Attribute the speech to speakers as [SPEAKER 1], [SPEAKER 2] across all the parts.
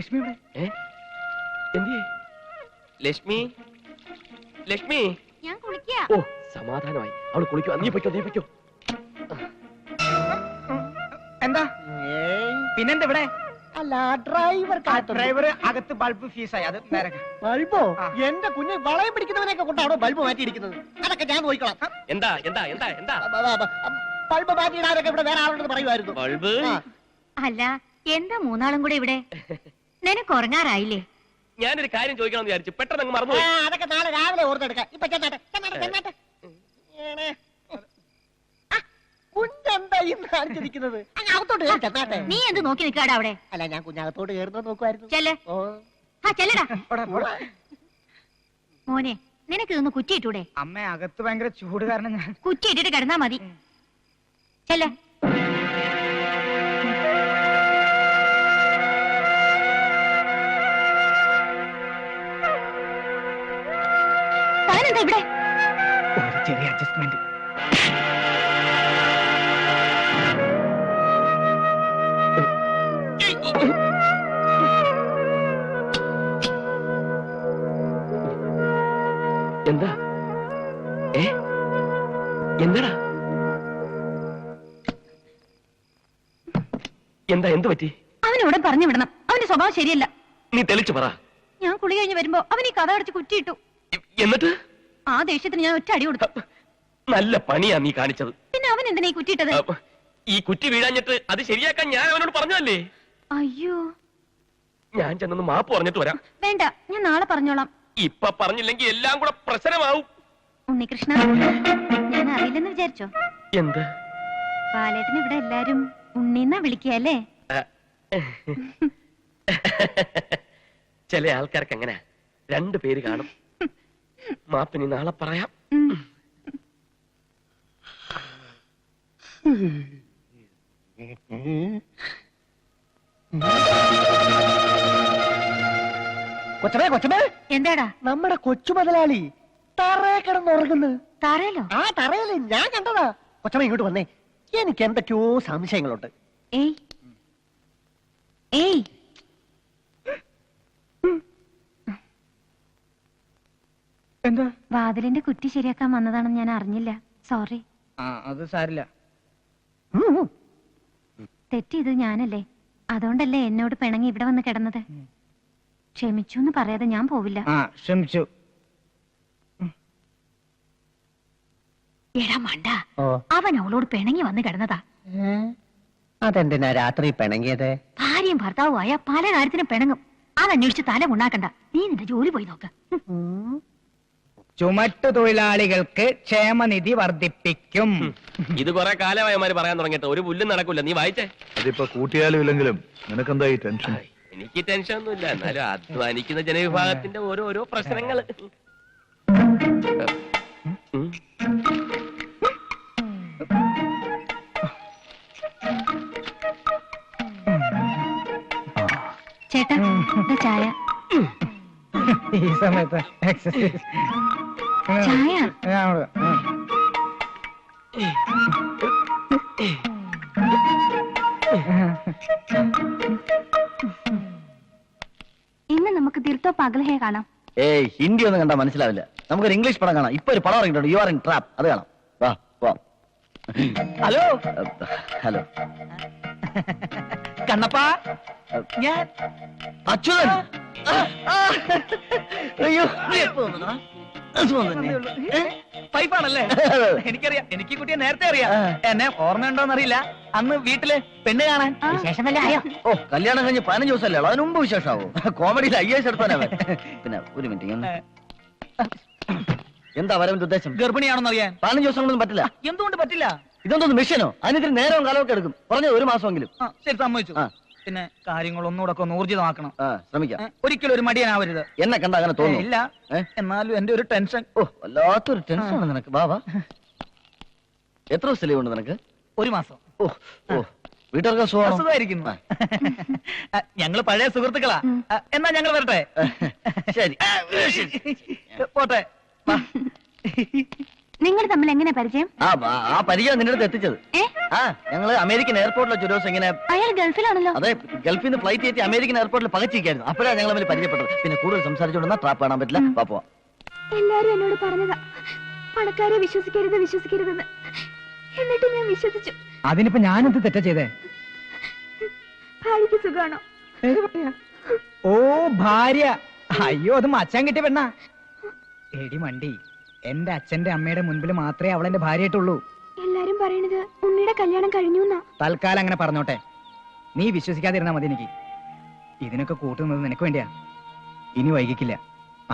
[SPEAKER 1] ലക്ഷ്മി
[SPEAKER 2] ലക്ഷ്മി ലക്ഷ്മി
[SPEAKER 3] ഞാൻ കുളിക്കാ.
[SPEAKER 2] ഓ സമാധാനമായി. അവള് കുളിക്കോ? നീ പൊയ്ക്കോ, നീ പൊയ്ക്കോ.
[SPEAKER 1] എന്താ പിന്നെന്താ ഇവിടെ?
[SPEAKER 4] അല്ല ഡ്രൈവർ
[SPEAKER 1] ഡ്രൈവർ അകത്ത് ബൾബ് ഫീസായി. അത്
[SPEAKER 4] ബൾബോ? എന്റെ കുഞ്ഞ് വളയം പിടിക്കുന്നവനെയൊക്കെ കൊണ്ടാണോ ബൾബ് മാറ്റിയിരിക്കുന്നത്? അതൊക്കെ ഞാൻ നോക്കിക്കോളാം.
[SPEAKER 2] എന്താ എന്താ എന്താ എന്താ
[SPEAKER 4] ബൾബ് മാറ്റിയിടാനൊക്കെ ഇവിടെ വേറെ ആളുണ്ടെന്ന് പറയുമായിരുന്നു.
[SPEAKER 2] ബൾബ്
[SPEAKER 3] അല്ല എന്താ മൂന്നാളും കൂടെ ഇവിടെ? നിനക്ക് ഉറങ്ങാറായില്ലേ?
[SPEAKER 2] ഞാനൊരു കാര്യം ചോദിക്കണമെന്ന് വിചാരിച്ചു, പെട്ടെന്ന് അങ്ങ് മറന്നു.
[SPEAKER 4] അതൊക്കെ നാളെ രാവിലെ ഓർത്തെടുക്കാം. ഇപ്പൊ ചെന്നാട്ടെ. കുഞ്ഞെന്താ ഇന്ന് കാണിച്ചിരിക്കുന്നത്? അകത്തോട്ട് കയറി ചെന്നാട്ടെ.
[SPEAKER 3] നീ എന്ത് നോക്കി നിൽക്കാടാ അവിടെ?
[SPEAKER 4] അല്ല ഞാൻ കുഞ്ഞകത്തോട്ട് കയറുന്നത് നോക്കുമായിരുന്നു.
[SPEAKER 3] ചെല്ലേ. ചെല്ലടാ മോനെ, നിനക്ക് ഇതൊന്ന് കുറ്റിയിട്ടൂടെ?
[SPEAKER 1] അമ്മ അകത്ത് ഭയങ്കര ചൂട് കാരണം ഞാൻ
[SPEAKER 3] കുറ്റിയിട്ടിട്ട് കിടന്നാ മതി. ചെല്ലേ. താനെന്താ ഇവിടെ?
[SPEAKER 1] ഒരു ചെറിയ അഡ്ജസ്റ്റ്മെന്റ്.
[SPEAKER 2] എന്താ എന്താടാ എന്താ എന്ത് പറ്റി?
[SPEAKER 3] അവനോട് പറഞ്ഞു വിടണം. അവന്റെ സ്വഭാവം ശരിയല്ല.
[SPEAKER 2] നീ തെളിച്ചു പറ.
[SPEAKER 3] ഞാൻ കുളി കഴിഞ്ഞ് വരുമ്പോ അവൻ ഈ കഥ അടച്ച് കുറ്റിയിട്ടു.
[SPEAKER 2] എന്നിട്ട്
[SPEAKER 3] ആ ദേഷ്യത്തിന് ഞാൻ ഒറ്റ അടി കൊടുത്തു.
[SPEAKER 2] നല്ല പണിയാ നീ കാണിച്ചത്.
[SPEAKER 3] പിന്നെ അവൻ എന്തിനാ ഈ കുറ്റിയിട്ടത്?
[SPEAKER 2] ഈ കുറ്റി വീഴാഞ്ഞിട്ട് അത് ശരിയാക്കാൻ ഞാൻ അവനോട് പറഞ്ഞതല്ലേ.
[SPEAKER 3] അയ്യോ,
[SPEAKER 2] ഞാൻ ചെന്നൊന്ന് മാപ്പ് പറഞ്ഞിട്ട് വരാം.
[SPEAKER 3] വേണ്ട, ഞാൻ നാളെ പറഞ്ഞോളാം.
[SPEAKER 2] ഇപ്പൊ പറഞ്ഞില്ലെങ്കിൽ എല്ലാം കൂടെ പ്രശ്നമാവും.
[SPEAKER 3] ഉണ്ണികൃഷ്ണ, ഞാൻ അറിയില്ലെന്ന് വിചാരിച്ചോ?
[SPEAKER 2] എന്ത്?
[SPEAKER 3] പാലേട്ടന് ഇവിടെ എല്ലാരും ഉണ്ണിന്നാ വിളിക്കല്ലേ?
[SPEAKER 2] ചില ആൾക്കാർക്ക് അങ്ങനെ രണ്ടു പേര് കാണും. മാപ്പിനി നാളെ പറയാം.
[SPEAKER 4] കൊച്ചമേ
[SPEAKER 3] എന്താടാ?
[SPEAKER 4] നമ്മുടെ കൊച്ചു മുതലാളി തറയെ കിടന്നുറങ്ങുന്നു.
[SPEAKER 3] തറയല്ലോ?
[SPEAKER 4] ആ തറയല്ലേ, ഞാൻ കണ്ടതാ. കൊച്ചമ്മ ഇങ്ങോട്ട് വന്നേ, എനിക്ക് എന്തൊക്കെയോ സംശയങ്ങളുണ്ട്.
[SPEAKER 3] ഏയ് ഏയ്,
[SPEAKER 1] എന്താ?
[SPEAKER 3] വാതിലിന്റെ കുറ്റി ശരിയാക്കാൻ വന്നതാണെന്ന് ഞാൻ അറിഞ്ഞില്ല. സോറി.
[SPEAKER 1] അത് സാരില്ല.
[SPEAKER 3] തെറ്റിയത് ഞാനല്ലേ. അതുകൊണ്ടല്ലേ എന്നോട് പിണങ്ങി ഇവിടെ വന്ന് കിടന്നത്. ക്ഷമിച്ചു എന്ന് പറയാതെ ഞാൻ പോവില്ല.
[SPEAKER 1] ക്ഷമിച്ചു.
[SPEAKER 3] എടാ മണ്ട, അവൻ അവളോട് പിണങ്ങി വന്ന് കിടന്നതാ.
[SPEAKER 4] അതെന്തിനാ രാത്രി പിണങ്ങിയത്?
[SPEAKER 3] ഭാര്യയും ഭർത്താവുമായ പല കാര്യത്തിനും പിണങ്ങും. അതന്വേഷിച്ച് തല ഉണ്ടാക്കണ്ട. നീ നിന്റെ ജോലി പോയി നോക്ക്.
[SPEAKER 1] ചുമട്ടു തൊഴിലാളികൾക്ക് ക്ഷേമനിധി വർദ്ധിപ്പിക്കും.
[SPEAKER 2] ഇത് കുറെ കാലമായമാര് പറയാൻ തുടങ്ങിയിട്ട് ഒരു പുല്ലും നടക്കൂല. നീ വായിച്ചേ.
[SPEAKER 5] അതിപ്പോ കൂട്ടിയാലും ഇല്ലെങ്കിലും നിനക്കെന്താ ഈ ടെൻഷൻ?
[SPEAKER 2] എനിക്ക് ടെൻഷൻ ഒന്നുമില്ല, എന്നാലും അധ്വാനിക്കുന്ന ജനവിഭാഗത്തിന്റെ ഓരോരോ പ്രശ്നങ്ങൾ.
[SPEAKER 3] ചേട്ടാ, ചായ.
[SPEAKER 1] ഈ സമയത്ത് എക്സസൈസ്
[SPEAKER 3] ചായ. ഇന്ന് നമുക്ക് തീർത്തോ പകൽഹേ കാണാം.
[SPEAKER 4] ഏയ്, ഹിന്ദി ഒന്നും കണ്ടാ മനസ്സിലാവില്ല. നമുക്കൊരു ഇംഗ്ലീഷ് പടം കാണാം. ഇപ്പൊ ഒരു പടം ഇറങ്ങിയിട്ടുണ്ട്, യു ആർ ഇൻ ട്രാപ്പ്. അത് കാണാം. വാ വാ.
[SPEAKER 1] ഹലോ
[SPEAKER 4] ഹലോ
[SPEAKER 1] കണ്ണപ്പാ, ഞാൻ
[SPEAKER 4] അച്യുതൻ. അയ്യോ,
[SPEAKER 1] പൈപ്പാണല്ലേ? എനിക്കറിയാം, എനിക്ക് കുട്ടിയെ നേരത്തെ അറിയാം. എന്നെ ഓർമ്മയുണ്ടോന്നറിയില്ല. അന്ന് വീട്ടില് പെണ്ണ് കാണാൻ
[SPEAKER 3] വിശേഷം വല്ല ആയോ?
[SPEAKER 4] ഓ, കല്യാണം കഴിഞ്ഞ് 15 ദിവസമല്ലേ ഉള്ളൂ, അതിന് മുമ്പ് വിശേഷമാവോ? കോമഡിയിൽ IAS എടുത്താനവൻ. പിന്നെ ഒരു മിനിറ്റ്, എന്താ വരവിന്റെ ഉദ്ദേശം?
[SPEAKER 1] ഗർഭിണിയാണെന്ന് അറിയാൻ.
[SPEAKER 4] 15 ദിവസം കൊണ്ടൊന്നും പറ്റില്ല.
[SPEAKER 1] എന്തുകൊണ്ട് പറ്റില്ല?
[SPEAKER 4] ഇതൊന്നും മിഷനോ? അതിന് നേരവും കാലമൊക്കെ എടുക്കും. പറഞ്ഞത് 1 മാസമെങ്കിലും.
[SPEAKER 1] ശരി, സമ്മതിച്ചു. പിന്നെ കാര്യങ്ങൾ ഒന്നുകൂടെ ഒന്ന് ഊർജിതമാക്കണം.
[SPEAKER 4] ശ്രമിക്കാം.
[SPEAKER 1] ഒരിക്കലും ഒരു മടിയനാവരുത്.
[SPEAKER 4] എന്നെ കണ്ട അങ്ങനെ തോന്നുന്നു?
[SPEAKER 1] ഇല്ല, എന്നാലും എന്റെ ഒരു ടെൻഷൻ.
[SPEAKER 4] ഓ, വല്ലാത്തൊരു ടെൻഷനാണ് നിനക്ക്. ബാബാ, എത്ര ദിവസം ലീവ് ഉണ്ട് നിനക്ക്?
[SPEAKER 1] 1 മാസം.
[SPEAKER 4] ഓ ഓ, വീട്ടുകാർക്ക്
[SPEAKER 1] സുഖമായിരിക്കുന്നു. ഞങ്ങള് പഴയ സുഹൃത്തുക്കളാ. എന്നാ ഞങ്ങൾ വരട്ടെ.
[SPEAKER 4] ശരി,
[SPEAKER 1] പോട്ടെ.
[SPEAKER 3] നിങ്ങൾ തമ്മിൽ എങ്ങനെ പരിചയം?
[SPEAKER 4] ആ പരിചയം നിന്റെ അടുത്ത് എത്തിച്ചത്.
[SPEAKER 3] ഏ?
[SPEAKER 4] ഞങ്ങള് അമേരിക്കൻ എയർപോർട്ടിലെ ഒരു ദിവസം ഇങ്ങനെ.
[SPEAKER 3] അയാൾ ഗൾഫിലാണല്ലോ.
[SPEAKER 4] അതെ, ഗൾഫിൽ നിന്ന് ഫ്ലൈറ്റ് കയറ്റി അമേരിക്കൻ എയർപോർട്ടിൽ പകച്ചിരിക്കായിരുന്നു. അപ്പോഴാണ് ഞങ്ങൾ തമ്മിൽ പരിചയപ്പെട്ടത്. പിന്നെ കൂടുതൽ സംസാരിച്ചുകൊണ്ടെന്നാ ട്രാപ്പ് കാണാൻ പറ്റില്ല. പോവാ.
[SPEAKER 3] എല്ലാരും എന്നോട് പറഞ്ഞതാ പണക്കാരെ വിശ്വസിക്കരുതെന്ന്. എന്നിട്ട് ഞാൻ വിശ്വസിച്ചു.
[SPEAKER 1] അതിനിപ്പോ ഞാനെന്ത് തെറ്റാ ചെയ്തേ?
[SPEAKER 3] ഭാര്യക്ക് സുഖാണോ?
[SPEAKER 1] ഓ, ഭാര്യ. അയ്യോ, അത് മച്ചാൻ കിട്ടിയ പെണ്ണാ. എടി മണ്ടി, എന്റെ അച്ഛന്റെ അമ്മയുടെ മുൻപിൽ മാത്രമേ അവൾ എന്റെ ഭാര്യയായിട്ടുള്ളൂ.
[SPEAKER 3] എല്ലാരും പറയണത് ഉണ്ണിയുടെ കല്യാണം കഴിഞ്ഞു.
[SPEAKER 1] തൽക്കാലം അങ്ങനെ പറഞ്ഞോട്ടെ. നീ വിശ്വസിക്കാതിരുന്നാ മതി. എനിക്ക് ഇതിനൊക്കെ കൂട്ടുന്നത് നിനക്ക് വേണ്ടിയാ. ഇനി വൈകിക്കില്ല.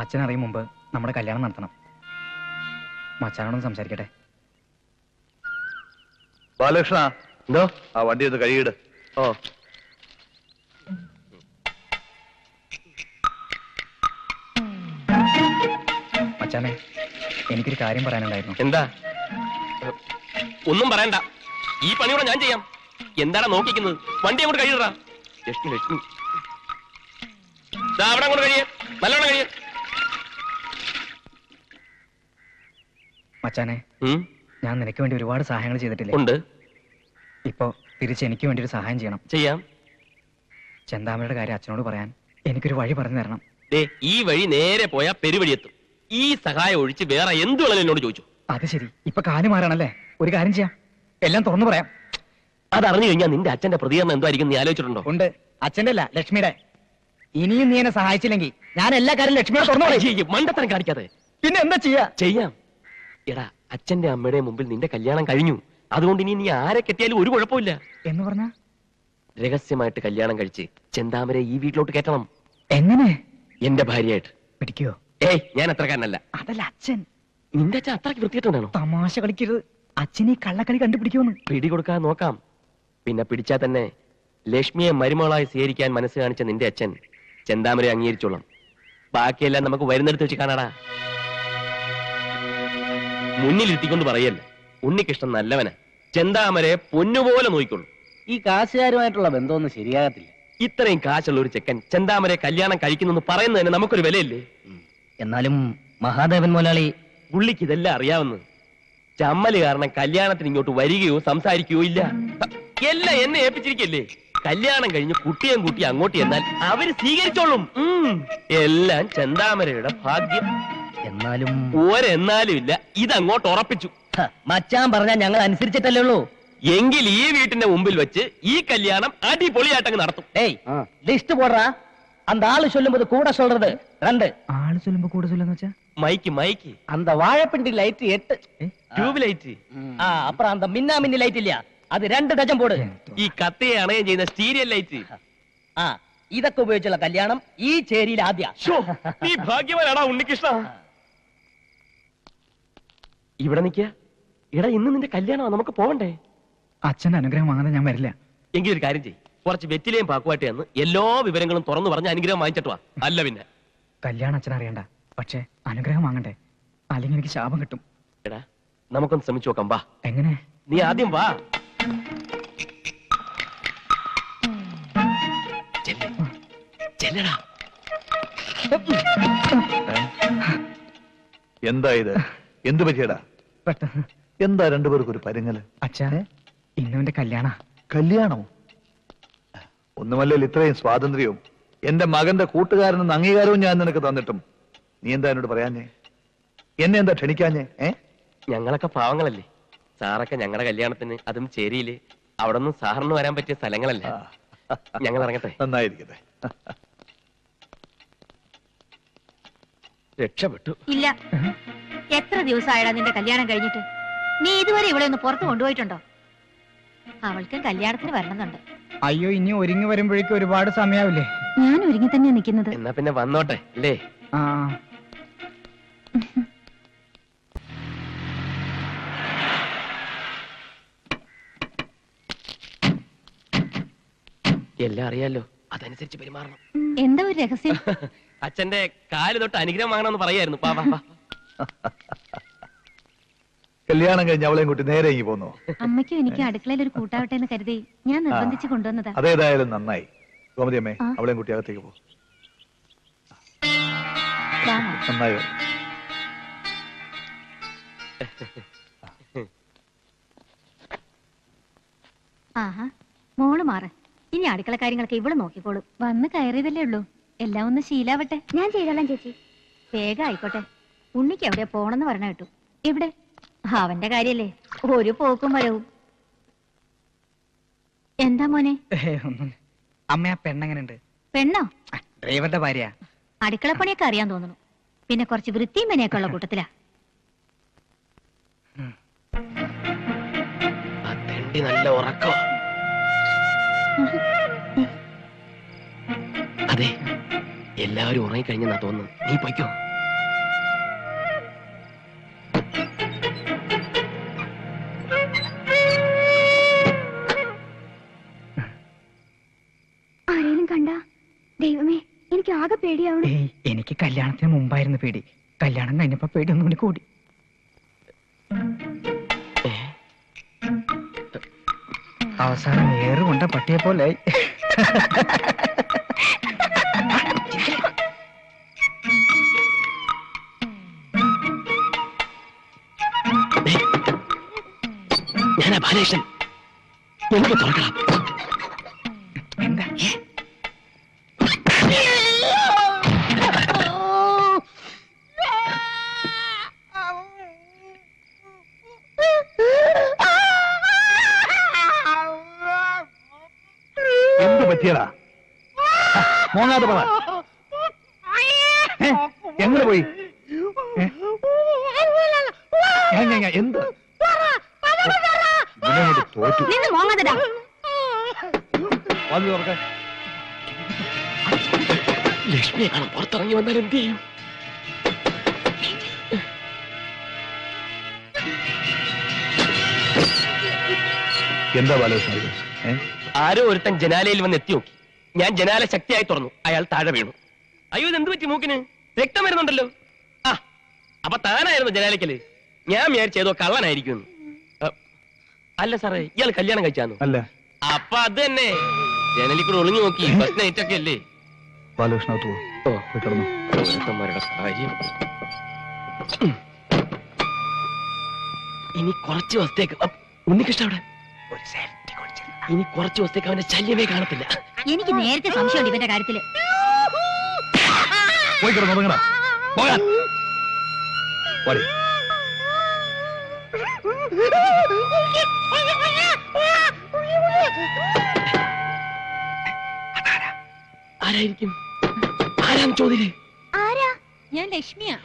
[SPEAKER 1] അച്ഛൻ അറിയും മുമ്പ് നമ്മുടെ കല്യാണം നടത്തണം. മച്ചാനോടൊന്ന് സംസാരിക്കട്ടെ.
[SPEAKER 5] ബാലകൃഷ്ണ,
[SPEAKER 2] എന്തോ?
[SPEAKER 5] ആ വണ്ടി ഒന്ന് കഴുകിയിട്.
[SPEAKER 2] ഓ,
[SPEAKER 1] മച്ചാനെ, എനിക്കൊരു കാര്യം പറയാനുണ്ടായിരുന്നു.
[SPEAKER 2] എന്താ? ഒന്നും പറയണ്ട. ഈ പണിയോടെ ഞാൻ ചെയ്യാം. എന്താണ് നോക്കിക്കുന്നത്? വണ്ടി അങ്ങോട്ട് കഴിയടാ. ലക്ഷ്മി ലക്ഷ്മി, അവിടെ അങ്ങോട്ട് കഴിയേ. നല്ലോണം കഴിയേ.
[SPEAKER 1] മച്ചാനെ, ഞാൻ നിനക്ക് വേണ്ടി ഒരുപാട് സഹായങ്ങൾ ചെയ്തിട്ടില്ലേ?
[SPEAKER 2] ഉണ്ട്.
[SPEAKER 1] ഇപ്പൊ തിരിച്ച് എനിക്ക് വേണ്ടി ഒരു സഹായം ചെയ്യണം.
[SPEAKER 2] ചെയ്യാം.
[SPEAKER 1] ചെന്താമരയുടെ കാര്യം അച്ഛനോട് പറയാൻ എനിക്കൊരു വഴി പറഞ്ഞു തരണം.
[SPEAKER 2] ഈ വഴി നേരെ പോയാ പെരുവഴി എത്തും. ഈ സഹായം ഒഴിച്ച് വേറെ എന്ത് വേണമെങ്കിലും എന്നോട് ചോദിച്ചു.
[SPEAKER 1] അത് ശരി, ഇപ്പൊ കാല് മാറാണല്ലേ? ഒരു കാര്യം ചെയ്യാം, എല്ലാം തുറന്നു പറയാം.
[SPEAKER 2] അതറിഞ്ഞു കഴിഞ്ഞാൽ നിന്റെ അച്ഛന്റെ പ്രതികരണം എന്തായിരിക്കും നീ ആലോചിച്ചിട്ടുണ്ടോ?
[SPEAKER 1] ഉണ്ട്. അച്ഛന്റെ അല്ല, ലക്ഷ്മിയുടെ. ഇനിയും നീ എന്നെ സഹായിച്ചില്ലെങ്കിൽ ഞാൻ എല്ലാ കാര്യം ലക്ഷ്മിയുടെ തുറന്നു പറയും.
[SPEAKER 2] മണ്ടത്തരം കാണിക്കാതെ.
[SPEAKER 1] പിന്നെ എന്താ ചെയ്യാ?
[SPEAKER 2] ചെയ്യാം. എടാ, അച്ഛന്റെ അമ്മയുടെ മുമ്പിൽ നിന്റെ കല്യാണം കഴിഞ്ഞു. അതുകൊണ്ട് ഇനി നീ ആരെ കെട്ടിയാലും ഒരു കുഴപ്പമില്ല.
[SPEAKER 1] എന്ന് പറഞ്ഞ
[SPEAKER 2] രഹസ്യമായിട്ട് കല്യാണം കഴിച്ച് ചെന്താമരെ ഈ വീട്ടിലോട്ട് കയറ്റണം.
[SPEAKER 1] എങ്ങനെ?
[SPEAKER 2] എന്റെ ഭാര്യയായിട്ട്.
[SPEAKER 1] പിടിക്കോ?
[SPEAKER 2] ഏയ്, ഞാൻ അത്രക്കാരനല്ല.
[SPEAKER 1] അതല്ല അച്ഛൻ.
[SPEAKER 2] നിന്റെ അച്ഛൻ അത്രക്ക് വൃത്തിയിട്ടുണ്ടാണോ?
[SPEAKER 1] തമാശ കളിക്കരുത്. അച്ഛനെ കള്ളക്കളി കണ്ടുപിടിക്കുമെന്ന്.
[SPEAKER 2] പിടി കൊടുക്കാൻ നോക്കാം. പിന്നെ പിടിച്ചാൽ തന്നെ ലക്ഷ്മിയെ മരുമകളായി സ്വീകരിക്കാൻ മനസ്സ് കാണിച്ച നിന്റെ അച്ഛൻ ചെന്താമരെ അംഗീകരിച്ചോളാം. ബാക്കിയെല്ലാം നമുക്ക് വരുന്നിടത്ത് വെച്ച് കാണാടാ. മുന്നിലിരുത്തിക്കൊണ്ട് പറയല്ല. ഉണ്ണികൃഷ്ണൻ നല്ലവനാ. ചെന്താമരെ പൊന്നുപോലെ നോക്കിക്കൊള്ളു.
[SPEAKER 4] ഈ കാശുകാരുമായിട്ടുള്ള ബന്ധമൊന്നും ശരിയാകത്തില്ല.
[SPEAKER 2] ഇത്രയും കാശുള്ള ഒരു ചെക്കൻ ചെന്താമരെ കല്യാണം കഴിക്കുന്നു പറയുന്നതിന് നമുക്കൊരു വിലയില്ലേ?
[SPEAKER 4] എന്നാലും മഹാദേവൻ മുതലാളി
[SPEAKER 2] പുള്ളിക്ക് ഇതെല്ലാം അറിയാവുന്നത്. ചമ്മല് കാരണം കല്യാണത്തിന് ഇങ്ങോട്ട് വരികയോ സംസാരിക്കുകയോ ഇല്ല. എല്ലാം എന്നെ ഏൽപ്പിച്ചിരിക്കല്ലേ. കല്യാണം കഴിഞ്ഞ് കുട്ടിയും കുട്ടി അങ്ങോട്ട് എന്നാൽ അവര് സ്വീകരിച്ചോളും. എല്ലാം ചെന്താമരയുടെ ഭാഗ്യം.
[SPEAKER 4] എന്നാലും
[SPEAKER 2] ഒരെന്നാലും ഇല്ല. ഇതങ്ങോട്ട് ഉറപ്പിച്ചു.
[SPEAKER 4] മച്ചാൻ പറഞ്ഞാൽ ഞങ്ങൾ അനുസരിച്ചിട്ടല്ലേ ഉള്ളൂ.
[SPEAKER 2] എങ്കിൽ ഈ വീട്ടിന്റെ മുമ്പിൽ വെച്ച് ഈ കല്യാണം അടിപൊളിയായിട്ടങ്ങ് നടത്തും.
[SPEAKER 4] ലിസ്റ്റ് പോടാ. அந்த ஆளு சொல்லும்போது கூட சொல்றது 2.
[SPEAKER 1] ആള് ചൊല്ലുമ്പോ കൂടെ ചൊല്ലെന്ന് വെച്ചാ?
[SPEAKER 2] Mike mike.
[SPEAKER 4] அந்த வாழைப்பிண்டி லைட் 8.
[SPEAKER 2] Tube light.
[SPEAKER 4] அப்புறம் அந்த மின்னா மின்னி லைட் இல்லையா, அது 2 ഡജൻ போடு.
[SPEAKER 2] ഈ കത്തയെ അണയം ചെയ്യുന്ന സ്റ്റീരിയൽ ലൈറ്റ്.
[SPEAKER 4] ഇതൊക്കെ ഉപയോഗിച്ചുള്ള കല്യാണം ഈ ചേരിയിൽ ആദ്യ.
[SPEAKER 2] നീ ഭാഗ്യവാനാടാ ഉണ്ണികൃഷ്ണ. ഇവിടെ നിൽക്കുക. എടാ, ഇന്ന് നിന്റെ കല്യാണമാ, നമുക്ക് പോകണ്ടേ?
[SPEAKER 1] അച്ഛന്റെ അനുഗ്രഹം വാങ്ങാതെ ഞാൻ വരില്ല.
[SPEAKER 2] എങ്കിൽ ഒരു കാര്യം ചെയ്യും, കുറച്ച് വെറ്റിലേയും പാക്കുവായിട്ട് എന്ന് എല്ലാ വിവരങ്ങളും തുറന്നു പറഞ്ഞ് അനുഗ്രഹം വാങ്ങിച്ചിട്ട് വാ. അല്ല പിന്നെ
[SPEAKER 1] കല്യാണം അച്ഛൻ അറിയണ്ട, പക്ഷെ അനുഗ്രഹം വാങ്ങണ്ടേ, അല്ലെങ്കിൽ എനിക്ക് ശാപം കിട്ടും.
[SPEAKER 2] എടാ, നമുക്കൊന്ന് ശ്രമിച്ചു നോക്കാം. വാ.
[SPEAKER 1] എങ്ങനെ?
[SPEAKER 2] നീ ആദ്യം വാ. ചെല്ലടാ.
[SPEAKER 5] എന്താ ഇത്? എന്ത് പറ്റിയടാ?
[SPEAKER 1] പെട്ടെന്ന്
[SPEAKER 5] എന്താ രണ്ടുപേർക്കും ഒരു പരുങ്ങല്?
[SPEAKER 1] അച്ഛാ, ഇന്നുവിന്റെ കല്യാണ.
[SPEAKER 5] കല്യാണമോ? ഒന്നുമല്ലല്ലോ ഇത്രയും സ്വാതന്ത്ര്യവും എന്റെ മകന്റെ കൂട്ടുകാരനെന്ന് അംഗീകാരവും ഞാൻ നിനക്ക് തന്നിട്ടും നീ എന്താ എന്നോട് പറയാഞ്ഞേ? എന്നെ എന്താ ക്ഷണിക്കാഞ്ഞേ?
[SPEAKER 2] ഞങ്ങളൊക്കെ പാവങ്ങളല്ലേ. സാറൊക്കെ ഞങ്ങളുടെ കല്യാണത്തിന്, അതും ചേരിയില്, അവിടെ ഒന്നും സാറിന് വരാൻ പറ്റിയ സ്ഥലങ്ങളല്ലേ. ഞങ്ങൾ ഇറങ്ങട്ടെ.
[SPEAKER 5] നന്നായിരിക്കട്ടെ.
[SPEAKER 2] രക്ഷപ്പെട്ടു.
[SPEAKER 3] ഇല്ല, എത്ര ദിവസമായടാ നിന്റെ കല്യാണം കഴിഞ്ഞിട്ട്? നീ ഇതുവരെ ഇവിടെ ഒന്ന് പുറത്ത് കൊണ്ടുപോയിട്ടുണ്ടോ? അവൾക്ക് കല്യാണത്തിന് വരണമെന്നുണ്ട്.
[SPEAKER 1] അയ്യോ, ഇനി ഒരുങ്ങി വരുമ്പോഴേക്കും ഒരുപാട് സമയാവില്ലേ?
[SPEAKER 3] ഞാൻ ഒരുങ്ങി തന്നെയാ നിൽക്കുന്നത്.
[SPEAKER 2] എന്നാ പിന്നെ വന്നോട്ടെ അല്ലേ?
[SPEAKER 1] ആ,
[SPEAKER 2] എല്ലാം അറിയാലോ, അതനുസരിച്ച് പെരുമാറണം.
[SPEAKER 3] എന്താ ഒരു രഹസ്യം?
[SPEAKER 2] അച്ഛന്റെ കാല് തൊട്ട് അനുഗ്രഹം വാങ്ങണമെന്ന് പറയായിരുന്നു.
[SPEAKER 5] കല്യാണം കഴിഞ്ഞ് അവളെയും കൂട്ടി നേരെ ഇങ്ങി പോന്നു.
[SPEAKER 3] അമ്മയ്ക്കും എനിക്ക് അടുക്കളയിൽ ഒരു കൂട്ടാവട്ടെ എന്ന് കരുതി ഞാൻ നിർബന്ധിച്ച് കൊണ്ടുവന്നതാ.
[SPEAKER 5] അതേതായാലും നന്നായി. ഗോമതി അമ്മേ, അവളെയും കുട്ടി അകത്തേക്ക് പോ. നന്നായി.
[SPEAKER 3] ആഹാ മോള് മാറ്. ഇനി അടുക്കള കാര്യങ്ങളൊക്കെ ഇവിടെ നോക്കിക്കോളും. വന്ന് കയറിയതല്ലേ ഉള്ളൂ, എല്ലാം ഒന്ന് ശീലാവട്ടെ. ഞാൻ ചെയ്തോളാം ചേച്ചി. വേഗം ആയിക്കോട്ടെ. ഉണ്ണിക്ക് എവിടെയാ പോണെന്ന് പറഞ്ഞ കേട്ടു. എവിടെ? അവന്റെ കാര്യല്ലേ, ഒരു പോക്കും വരവും. എന്താ മോനെ?
[SPEAKER 1] ഒന്നും. അമ്മ ആ പെണ്ണെങ്ങനെയുണ്ട്?
[SPEAKER 3] പെണ്ണോ?
[SPEAKER 1] ഡ്രൈവറുടെ ഭാര്യ.
[SPEAKER 3] അടുക്കളപ്പണിയൊക്കെ അറിയാൻ തോന്നുന്നു. പിന്നെ കുറച്ച് വൃത്തിയും പനിയൊക്കെ ഉള്ള കൂട്ടത്തിലാ.
[SPEAKER 2] നല്ല ഉറക്കം. അതെ, എല്ലാവരും ഉറങ്ങിക്കഴിഞ്ഞെന്നാ തോന്നുന്നു. നീ പൊയ്ക്കോ.
[SPEAKER 3] ആരെയും കണ്ട? ദൈവമേ, എനിക്ക് ആകെ പേടിയാവണം.
[SPEAKER 1] എനിക്ക് കല്യാണത്തിന് മുമ്പായിരുന്നു പേടി. കല്യാണം കഴിഞ്ഞപ്പോ പേടി ഒന്നുകൂടി കൂടി. അവസാനം ഏറുകൊണ്ട പട്ടിയെ പോലെ.
[SPEAKER 2] ഞാനാ ബാലകൃഷ്ണൻ. എനിക്ക് തുറക്കണം.
[SPEAKER 1] എന്താ?
[SPEAKER 5] എന്ത് പറ്റിയടാ? മോങ്ങാതെ പറ. എങ്ങനെ പോയി? എന്ത് തോറ്റു? വന്നു തുറക്കാൻ.
[SPEAKER 2] ലക്ഷ്മിയെ കാണാൻ പുറത്തിറങ്ങി വന്നാൽ എന്ത് ചെയ്യും?
[SPEAKER 5] എന്താ ബാലകൃഷ്ണ?
[SPEAKER 2] ആരോ ഒരുത്തൻ ജനാലയിൽ വന്ന് എത്തി നോക്കി. ഞാൻ ജനാല ശക്തിയായി തുറന്നു. അയാൾ താഴെ വീണു. അയ്യോ, ഇത് എന്ത് പറ്റി? മൂക്കിന് രക്തം വരുന്നുണ്ടല്ലോ. ആ, അപ്പൊ താനായിരുന്നു ജനാലയ്ക്കല്. ഞാൻ വിചാരിച്ചേതോ കള്ളനായിരിക്കും. അല്ല സാറേ, ഇയാൾ കല്യാണം കഴിച്ചാന്നു?
[SPEAKER 5] അല്ല.
[SPEAKER 2] അപ്പൊ അത് തന്നെ, ജനലിൽ കൂടെ ഒളിഞ്ഞു നോക്കി. ഫസ്റ്റ് നൈറ്റ് ഒക്കെ അല്ലേ.
[SPEAKER 5] ബാലകൃഷ്ണ കിടന്നു.
[SPEAKER 2] കാര്യം ഇനി കുറച്ച് ദിവസത്തേക്ക് ഉണ്ണികൃഷ്ണ അവിടെ ഇനി കുറച്ച് ദിവസത്തേക്ക് അവന്റെ ശല്യമേ കാണത്തില്ല.
[SPEAKER 3] എനിക്ക് നേരത്തെ സംശയമുണ്ട് ഇവന്റെ കാര്യത്തില്.
[SPEAKER 5] പോയി കിടന്നു.
[SPEAKER 2] ആരായിരിക്കും? ആരാന്ന് ചോദില്ലേ?
[SPEAKER 3] ആരാ? ഞാൻ ലക്ഷ്മിയാ.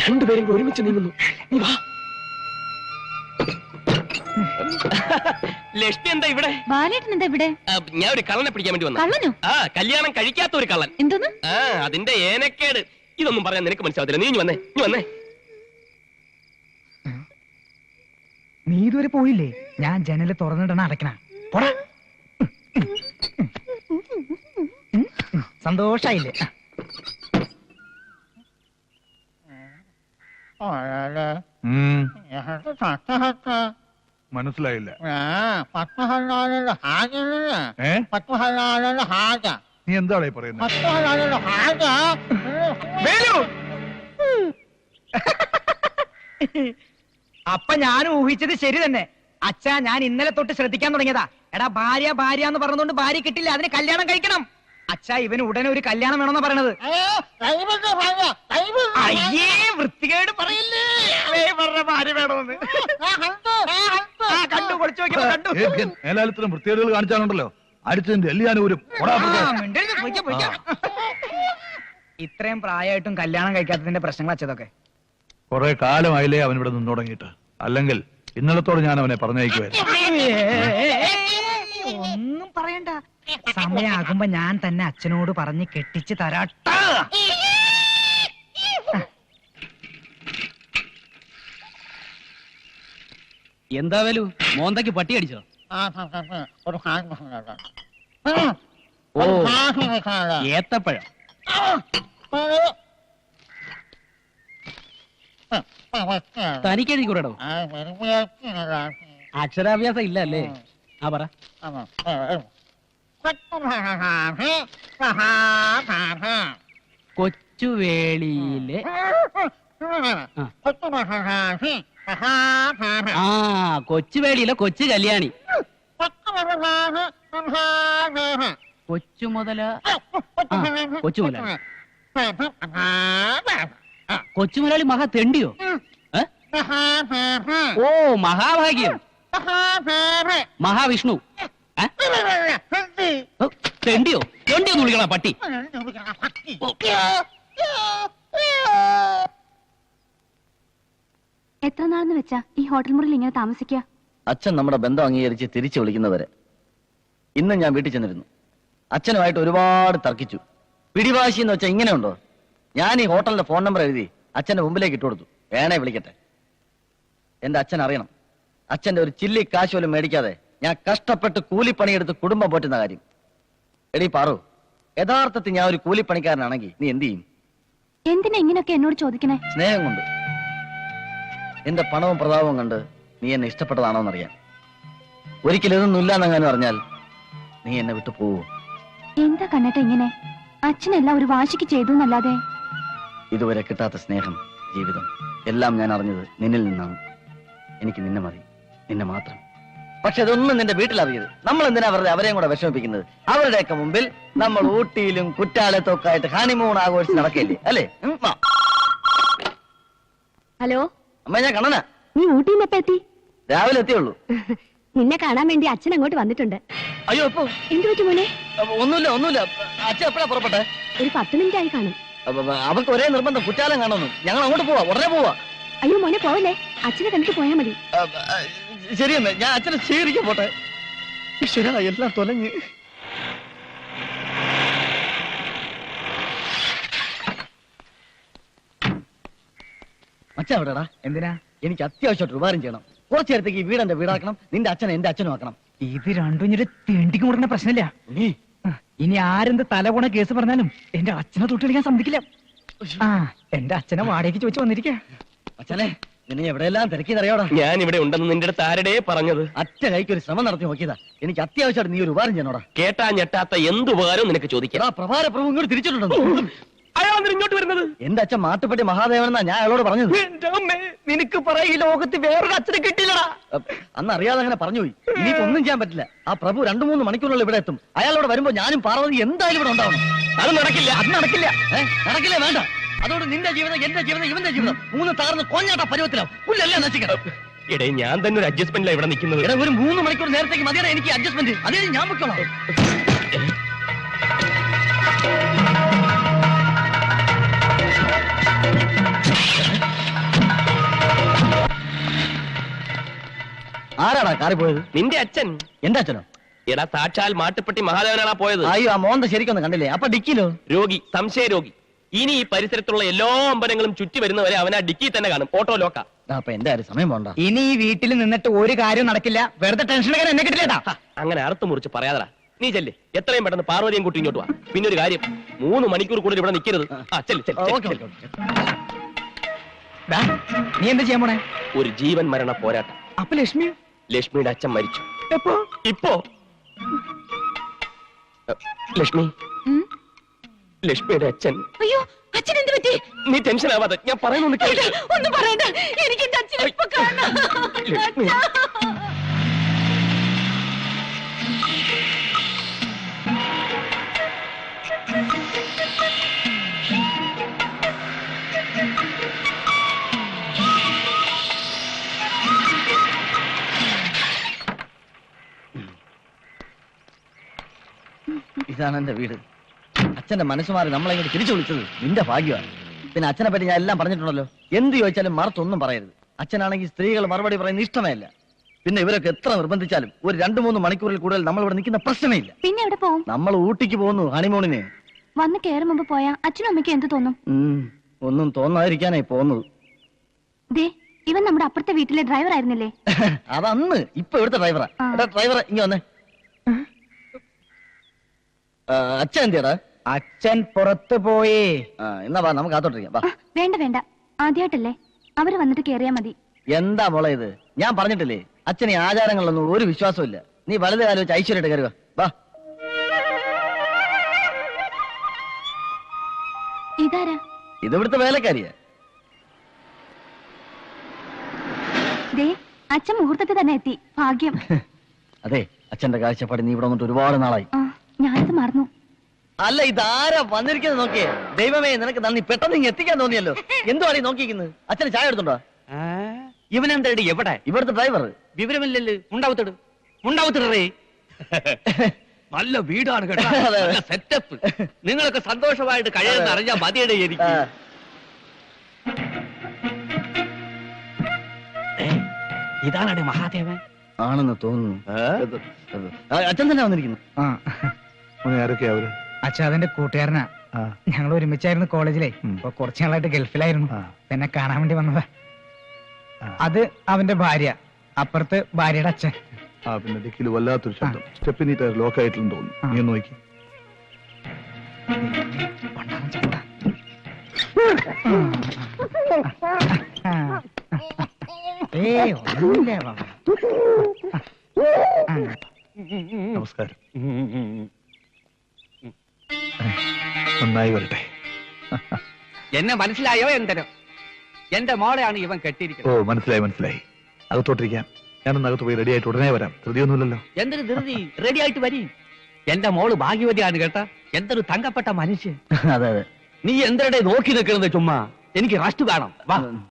[SPEAKER 2] രണ്ടുപേരും കൂടി ഒരുമിച്ച് നീങ്ങുന്നു. നീ വാ. ലക്ഷ്മി എന്താ ഇവിടെ?
[SPEAKER 3] ബാലേട്ടൻ എന്താ ഇവിടെ?
[SPEAKER 2] ഞാൻ ഒരു കള്ളനെ പിടിക്കാൻ വേണ്ടി വന്നു.
[SPEAKER 3] കള്ളനോ?
[SPEAKER 2] ആ, കല്യാണം കഴിക്കാത്ത ഒരു കള്ളൻ.
[SPEAKER 3] എന്തോന്ന്?
[SPEAKER 2] ആ, അതിന്റെ ഏനക്കേട്. ഇതൊന്നും പറയാൻ നിനക്ക് മനസ്സിലാവത്തില്ല. നീ വന്നേ, നീ വന്നേ.
[SPEAKER 1] നീ ഇതുവരെ പോയില്ലേ? ഞാൻ ജനല് തുറന്നിടണ അടയ്ക്കണ. സന്തോഷായില്ലേ?
[SPEAKER 5] മനസ്സിലായില്ല. നീ എന്താണ് പറയുന്നത്?
[SPEAKER 1] അപ്പൊ ഞാൻ ഊഹിച്ചത് ശരി തന്നെ. അച്ഛാ, ഞാൻ ഇന്നലെ തൊട്ട് ശ്രദ്ധിക്കാൻ തുടങ്ങിയതാ. എടാ, ഭാര്യ ഭാര്യ എന്ന് പറഞ്ഞുകൊണ്ട് ഭാര്യ കിട്ടില്ല, അതിന് കല്യാണം കഴിക്കണം. അച്ഛാ, ഇവന് ഉടനെ ഒരു കല്യാണം വേണമെന്നാ പറയണത്. അയ്യേ, വൃത്തികേട് പറയില്ലേ. ഭാര്യ വേണമെന്ന് കണ്ടു, പൊളിച്ചു നോക്കിയപ്പോ കണ്ടു.
[SPEAKER 5] മേലാലത്തിനും വൃത്തികേടുകൾ കാണിച്ചാലുണ്ടല്ലോ, അടിച്ചതിന്റെ എല്ലാവരും.
[SPEAKER 1] ഇത്രയും പ്രായമായിട്ടും കല്യാണം കഴിക്കാത്തതിന്റെ പ്രശ്നങ്ങൾ അച്ഛതൊക്കെ.
[SPEAKER 5] കുറെ കാലമായില്ലേ അവൻ ഇവിടെ നിന്ന് തുടങ്ങിയിട്ട്. അല്ലെങ്കിൽ ഇന്നലത്തോടെ ഞാൻ അവനെ പറഞ്ഞയക്കുമായിരുന്നു.
[SPEAKER 1] ഒന്നും പറയണ്ട. സമയാകുമ്പോ ഞാൻ തന്നെ അച്ഛനോട് പറഞ്ഞ് കെട്ടിച്ച് തരാട്ട.
[SPEAKER 6] എന്താ വേലു, മോന്തയ്ക്ക് പട്ടി അടിച്ചോ? ഓ, ഏത്തപ്പഴം. തനിക്കെഴുതി കൂടോ? അക്ഷരാഭ്യാസം ഇല്ല അല്ലേ? ആ, പറ. കൊച്ചുവേളിയിലെ ആ കൊച്ചുവേളിയിലെ കൊച്ചു കല്യാണി. കൊച്ചു മുതല കൊച്ചുമുതലാളി. കൊച്ചുമുതലാളി മഹാ തെണ്ടിയോ? ഏ? ഓ മഹാഭാഗ്യം, മഹാവിഷ്ണു. ഏ? ഓ, തെണ്ടിയോ? തെണ്ടിയൊന്ന് വിളിക്കണ പട്ടി.
[SPEAKER 3] എത്ര നാളെന്ന് വെച്ചാ ഈ ഹോട്ടൽ മുറിയിൽ ഇങ്ങനെ താമസിക്കുക?
[SPEAKER 4] അച്ഛൻ നമ്മുടെ ബന്ധം അംഗീകരിച്ച് തിരിച്ചു വിളിക്കുന്നവരെ. ഇന്ന് ഞാൻ വീട്ടിൽ ചെന്നിരുന്നു. അച്ഛനുമായിട്ട് ഒരുപാട് തർക്കിച്ചു. പിടിവാശി എന്ന് വെച്ചാൽ ഇങ്ങനെയുണ്ടോ? ഞാൻ ഈ ഹോട്ടലിന്റെ ഫോൺ നമ്പർ എഴുതി അച്ഛന്റെ മുമ്പിലേക്ക് ഇട്ടുകൊടുത്തു. വേണേ വിളിക്കട്ടെ. എന്റെ അച്ഛൻ അറിയണം, അച്ഛന്റെ ഒരു ചില്ലി കാശ് പോലും മേടിക്കാതെ ഞാൻ കഷ്ടപ്പെട്ട് കൂലിപ്പണിയെടുത്ത് കുടുംബം പോറ്റുന്ന കാര്യം. എടീ പാറു, യഥാർത്ഥത്തിൽ ഞാൻ ഒരു കൂലിപ്പണിക്കാരനാണെങ്കിൽ നീ എന്ത് ചെയ്യും?
[SPEAKER 3] എന്തിനാ ഇങ്ങനെയൊക്കെ എന്നോട് ചോദിക്കണേ?
[SPEAKER 4] സ്നേഹം കൊണ്ട്. എന്റെ പണവും പ്രതാപവും കണ്ട് നീ എന്നെ ഇഷ്ടപ്പെട്ടതാണോന്നറിയാൻ. ഒരിക്കലും ഇതൊന്നുമില്ല എന്നങ്ങനെ പറഞ്ഞാൽ നീ എന്നെ വിട്ടു പോവൂ?
[SPEAKER 3] എന്താ കണ്ണേട്ട ഇങ്ങനെ? അച്ഛനെല്ലാം ഒരു വാശിക്ക് ചെയ്തു എന്നല്ലാതെ.
[SPEAKER 4] ഇതുവരെ കിട്ടാത്ത സ്നേഹം, ജീവിതം എല്ലാം ഞാൻ അറിഞ്ഞത് നിന്നിൽ നിന്നാണ്. എനിക്ക് നിന്നെ മതി, നിന്നെ മാത്രം. പക്ഷെ ഇതൊന്നും നിന്റെ വീട്ടിലറിയരുത്. നമ്മൾ എന്തിനാ വെറുതെ അവരെയും കൂടെ വിഷമിപ്പിക്കുന്നത്? അവരുടെയൊക്കെ മുമ്പിൽ നമ്മൾ ഊട്ടിയിലും കുറ്റാലത്തൊക്കെ ആയിട്ട് ഹണിമൂൺ ആഘോഷിച്ച് നടക്കല്ലേ, അല്ലേ?
[SPEAKER 3] ഹലോ
[SPEAKER 4] അമ്മ, ഞാൻ കണ്ണനാ.
[SPEAKER 3] നീ ഊട്ടിയിൽ എപ്പ എത്തി?
[SPEAKER 4] രാവിലെ എത്തിയുള്ളൂ.
[SPEAKER 3] നിന്നെ കാണാൻ വേണ്ടി അച്ഛൻ അങ്ങോട്ട് വന്നിട്ടുണ്ട്.
[SPEAKER 4] അയ്യോ, എപ്പോ?
[SPEAKER 3] എന്തു പറ്റി മോനെ?
[SPEAKER 4] ഒന്നുമില്ല. അച്ഛൻ എപ്പോഴാ പുറപ്പെട്ടെ?
[SPEAKER 3] ഒരു 10 മിനിറ്റ് ആയി കാണും.
[SPEAKER 4] അവർക്ക് ഒരേ നിർബന്ധം, കുറ്റാലം കാണുന്നു. ഞങ്ങൾ അങ്ങോട്ട് പോവാ, ഉടനെ പോവാ.
[SPEAKER 3] അയ്യോ മോനെ പോവല്ലേ, അച്ഛനെ കണ്ടിട്ട് പോയാ മതി.
[SPEAKER 4] ശരിയെന്ന്, ഞാൻ അച്ഛനെ സ്വീകരിക്കാൻ പോട്ടെ. ഈശ്വരാ, എല്ലാം തൊലഞ്ഞ്. മച്ചാ എവിടെടാ?
[SPEAKER 1] എന്തിനാ?
[SPEAKER 4] എനിക്ക് അത്യാവശ്യമായിട്ട് ഉപകാരം ചെയ്യണം. കുറച്ചു നേരത്തേക്ക് ഈ വീട് എന്റെ വീടാക്കണം, നിന്റെ അച്ഛനെ എന്റെ അച്ഛനും ആക്കണം.
[SPEAKER 1] ഇത് രണ്ടും ഇങ്ങനെ തീണ്ടിക്ക് കൊടുക്കുന്ന പ്രശ്നമില്ല. ഇനി ആരെന്ത് തലകുണ കേസ് പറഞ്ഞാലും എന്റെ അച്ഛനെ തൊട്ടടിക്കാൻ സമ്മതിക്കില്ല. ആ, എന്റെ അച്ഛനെ വാടകയ്ക്ക് ചോദിച്ചു വന്നിരിക്കാ.
[SPEAKER 4] അച്ഛനെ, നിന്നെ എവിടെയെല്ലാം തിരക്കിയതറിയോടാ?
[SPEAKER 2] ഞാൻ ഇവിടെ ഉണ്ടെന്ന് നിന്റെ അടുത്ത് ആരുടെ പറഞ്ഞത്?
[SPEAKER 4] അച്ഛ കൈക്ക് ഒരു ശ്രമം നടത്തി നോക്കിയതാ. എനിക്ക് അത്യാവശ്യമായിട്ട് നീ ഒരു ഉപകാരം ചെയ്യണോടാ.
[SPEAKER 2] കേട്ടാ ഞെട്ടാത്ത എന്ത് ഉപകാരവും നിനക്ക് ചോദിക്കാം.
[SPEAKER 4] പ്രഭാര പ്രഭു ഇങ്ങോട്ട് തിരിച്ചിട്ടുണ്ടോ?
[SPEAKER 2] അയാൾ ഇങ്ങോട്ട് വരുന്നത്?
[SPEAKER 4] എന്റെ അച്ഛൻ മാട്ടുപ്പെട്ടി മഹാദേവൻ എന്നാ ഞാൻ അയാളോട് പറഞ്ഞത്.
[SPEAKER 1] നിനക്ക് പറ, ഈ ലോകത്ത് വേറൊരു അച്ഛനെ കിട്ടിയില്ലടാ.
[SPEAKER 4] അന്ന് അറിയാതെ അങ്ങനെ പറഞ്ഞുപോയി. ഇനിയിപ്പോ ഒന്നും ചെയ്യാൻ പറ്റില്ല. ആ പ്രഭു 2-3 മണിക്കൂറിനുള്ളിൽ ഇവിടെ എത്തും. അയാളോട് വരുമ്പോ ഞാനും പാർവതി എന്തായാലും ഇവിടെ ഉണ്ടാവണം.
[SPEAKER 2] അത് നടക്കില്ല.
[SPEAKER 4] അത് നടക്കില്ല. നടക്കില്ല, വേണ്ട. അതുകൊണ്ട് നിന്റെ ജീവിതം, എന്റെ ജീവിതം, ഇവന്റെ ജീവിതം 3 തകർന്ന് കൊഞ്ഞാട്ട പരുവത്തിലാവും. പുല്ലെല്ലാം നശിക്കണം.
[SPEAKER 2] ഇടേ, ഞാൻ തന്നെ ഒരു അഡ്ജസ്റ്റ്മെന്റിലാണ് ഇവിടെ നിൽക്കുന്നത്.
[SPEAKER 4] ഇവിടെ ഒരു 3 മണിക്കൂർ നേരത്തേക്ക് മതിയാണ് എനിക്ക് അഡ്ജസ്റ്റ്മെന്റ്. അതേ ഞാൻ വെക്കണം. ആരാടാ കാറി പോയത്?
[SPEAKER 2] നിന്റെ അച്ഛൻ.
[SPEAKER 4] എന്റെ അച്ഛനോ?
[SPEAKER 2] എടാ, സാക്ഷാൽ മാട്ടുപ്പെട്ടി മഹാദേവനാണ് പോയത്.
[SPEAKER 4] അയ്യോ, ആ മോന്ത ശരിക്കൊന്നും കണ്ടില്ലേ? അപ്പൊ ഡിക്കിലോ?
[SPEAKER 2] രോഗി, സംശയ രോഗി. ഇനി ഈ പരിസരത്തുള്ള എല്ലാ അമ്പലങ്ങളും ചുറ്റി വരുന്നവരെ അവനാ ഡിക്കി തന്നെ കാണും. ഓട്ടോ ലോക്ക.
[SPEAKER 4] അപ്പൊ എന്റെ ആരും സമയം പോണ്ട.
[SPEAKER 1] ഇനി ഈ വീട്ടിൽ നിന്നിട്ട് ഒരു കാര്യം നടക്കില്ല. വെറുതെ ടെൻഷൻ എടുക്കാൻ എന്നെ കിട്ടില്ലേട്ടാ.
[SPEAKER 2] അങ്ങനെ അറുത്ത് മുറിച്ച് പറയാതടാ. നീ ചെല്ലേ, എത്രയും പെട്ടെന്ന് പാർവതിയും കൂട്ടി ഇങ്ങോട്ട് വാ. പിന്നെ ഒരു കാര്യം, 3 മണിക്കൂർ കൂടുതൽ ഇവിടെ നിൽക്കരുത്.
[SPEAKER 1] നീ എന്താ ചെയ്യാൻ പോണേ?
[SPEAKER 2] ഒരു ജീവൻ മരണ പോരാട്ടം.
[SPEAKER 1] അപ്പൊ ലക്ഷ്മി?
[SPEAKER 2] ലക്ഷ്മിയുടെ അച്ഛൻ മരിച്ചു.
[SPEAKER 1] എപ്പോ?
[SPEAKER 2] ഇപ്പോ. ലക്ഷ്മി, ലക്ഷ്മിയുടെ അച്ഛൻ.
[SPEAKER 3] അയ്യോ, അച്ഛൻ എന്ത് പറ്റി?
[SPEAKER 2] നീ ടെൻഷൻ ആവാതെ, ഞാൻ പറയുന്നൊന്ന് കേൾക്ക്.
[SPEAKER 3] ഒന്നും പറയണ്ട, എനിക്ക് എന്റെ അച്ഛനെ ഇപ്പൊ കാണണം.
[SPEAKER 2] ലക്ഷ്മി,
[SPEAKER 4] ഇതാണ് എന്റെ വീട്. അച്ഛന്റെ മനസ്സുമാറി നമ്മളെ ഇങ്ങോട്ട് തിരിച്ചു വിളിച്ചത് നിന്റെ ഭാഗ്യമാണ്. പിന്നെ അച്ഛനെ പറ്റി ഞാൻ എല്ലാം പറഞ്ഞിട്ടുണ്ടല്ലോ. എന്ത് ചോദിച്ചാലും മറുത്തൊന്നും പറയരുത്. അച്ഛനാണെങ്കിൽ സ്ത്രീകൾ മറുപടി പറയുന്ന ഇഷ്ടമേ ഇല്ല. പിന്നെ ഇവരൊക്കെ എത്ര നിർബന്ധിച്ചാലും ഒരു 2-3 മണിക്കൂറിൽ കൂടുതൽ നമ്മൾ ഇവിടെ നിൽക്കുന്ന പ്രശ്നമേ ഇല്ല.
[SPEAKER 3] പിന്നെ എവിടെ പോവും?
[SPEAKER 4] നമ്മൾ ഊട്ടിക്ക് പോകുന്നു ഹണിമൂണിന്.
[SPEAKER 3] വന്ന് കയറും മുമ്പ് പോയാ അച്ഛനും അമ്മയ്ക്കും എന്ത് തോന്നും?
[SPEAKER 4] ഒന്നും തോന്നാതിരിക്കാനായി പോകുന്നത്.
[SPEAKER 3] ദേ, ഇവൻ നമ്മുടെ അപ്പുറത്തെ വീട്ടിലെ ഡ്രൈവർ ആയിരുന്നില്ലേ?
[SPEAKER 4] അതന്ന്. ഇപ്പൊ ഇവിടുത്തെ ഡ്രൈവറാ. ഡ്രൈവർ ഇങ്ങ വന്നേ. അച്ഛൻ എന്തിയാടാ?
[SPEAKER 1] അച്ഛൻ പുറത്തു പോയി.
[SPEAKER 4] എന്നാ വാ, നമുക്ക് കാത്തോട്ടിരിക്കാം.
[SPEAKER 3] വേണ്ട വേണ്ട, ആദ്യമായിട്ടല്ലേ, അവര് വന്നിട്ട് കേറിയാ മതി.
[SPEAKER 4] എന്താ മോളെ ഇത്? ഞാൻ പറഞ്ഞിട്ടില്ലേ, അച്ഛന് ഈ ആചാരങ്ങളിലൊന്നും ഒരു വിശ്വാസവും ഇല്ല. നീ വലത് കാലം വെച്ച് ഐശ്വര്യമായിട്ട് കയറുക. വാ.
[SPEAKER 3] ഇതാരാ?
[SPEAKER 4] ഇത് ഇവിടുത്തെ വേലക്കാരിയാ.
[SPEAKER 3] അച്ഛൻ മുഹൂർത്തത്തിൽ തന്നെ എത്തി. ഭാഗ്യം.
[SPEAKER 4] അതെ, അച്ഛന്റെ കാഴ്ചപ്പാട് നീ ഇവിടെ വന്നിട്ട് ഒരുപാട് നാളായി.
[SPEAKER 3] ഞാനത് മറന്നു.
[SPEAKER 4] അല്ല, ഇതാരാ വന്നിരിക്കുന്നത് നോക്കിയേ. ദൈവമേ, നിനക്ക് നന്ദി. പെട്ടെന്ന് ഇങ്ങ് എത്തിക്കാൻ തോന്നിയല്ലോ. എന്തുവാണ് ഈ നോക്കിയിരിക്കുന്നത്? അച്ഛന് ചായ എടുത്തുണ്ടോ?
[SPEAKER 6] ഇവനെന്താടി എവിടെ?
[SPEAKER 4] ഇവിടുത്തെ ഡ്രൈവർ.
[SPEAKER 6] വിവരമില്ലല്ലോ. ഉണ്ടാവത്തിട് ഉണ്ടാവത്തിടേ. നല്ല വീടാണ് കേട്ടോ.
[SPEAKER 4] അതെ.
[SPEAKER 6] നല്ല സെറ്റപ്പ്. നിങ്ങളൊക്കെ സന്തോഷമായിട്ട് കഴിയുന്ന അറിഞ്ഞാ മതിയുടെ എനിക്ക്. ഇതാണടി മഹാദേവൻ.
[SPEAKER 4] ആണെന്ന് തോന്നുന്നു. അച്ഛൻ തന്നെ വന്നിരിക്കുന്നു.
[SPEAKER 1] ആ
[SPEAKER 5] മോനെ, ആരൊക്കെയാ അവര്?
[SPEAKER 1] അച്ഛൻ അതിന്റെ കൂട്ടുകാരനാ.
[SPEAKER 5] ആ,
[SPEAKER 1] ഞങ്ങൾ ഒരുമിച്ചായിരുന്നു കോളേജിലെ. ഇപ്പൊ കുറച്ചു നാളായിട്ട് ഗൾഫിലായിരുന്നു.
[SPEAKER 5] ആ.
[SPEAKER 1] പിന്നെ കാണാൻ വേണ്ടി വന്നതാ.
[SPEAKER 5] ആ.
[SPEAKER 1] അത് അവന്റെ ഭാര്യ, അപ്പുറത്ത് ഭാര്യയുടെ അച്ഛൻ.
[SPEAKER 5] ആ, പിന്നെ ഡിക്കില് വല്ലാത്തൊരു ശബ്ദം. സ്റ്റെപ്പിനി ടയർ ലോക്ക് ആയിട്ടുണ്ടെന്ന് തോന്നുന്നു.
[SPEAKER 1] ആ.
[SPEAKER 5] നീ ഒന്ന് നോക്കി.
[SPEAKER 1] പണ്ടാരം ചത്ത. ഏയ് ഒന്നുമില്ല ബാബാ.
[SPEAKER 5] നമസ്കാരം. നന്നായി വരട്ടെ.
[SPEAKER 6] എന്നെ മനസ്സിലായോ എന്തരോ? എന്റെ മോളെയാണ് ഇവൻ
[SPEAKER 5] ഓ,
[SPEAKER 6] കെട്ടിയിരിക്കുന്നത്.
[SPEAKER 5] മനസ്സിലായി മനസ്സിലായി. അകത്തോട്ടിരിക്കാം. ഞാനൊന്ന് അകത്ത് പോയി റെഡി ആയിട്ട് ഉടനെ വരാം. ധൃതിയൊന്നുമില്ലല്ലോ.
[SPEAKER 6] എന്തൊരു ധൃതി. റെഡി ആയിട്ട് വരി. എന്റെ മോള് ഭാഗ്യവതിയാണ് കേട്ടാ. എന്തൊരു തങ്കപ്പെട്ട മനുഷ്യൻ.
[SPEAKER 4] അതെ അതെ.
[SPEAKER 6] നീ എന്തരടെ നോക്കി നിൽക്കുന്നത്? ചുമ്മാ എനിക്ക് റസ്റ്റ് വേണം. വാ.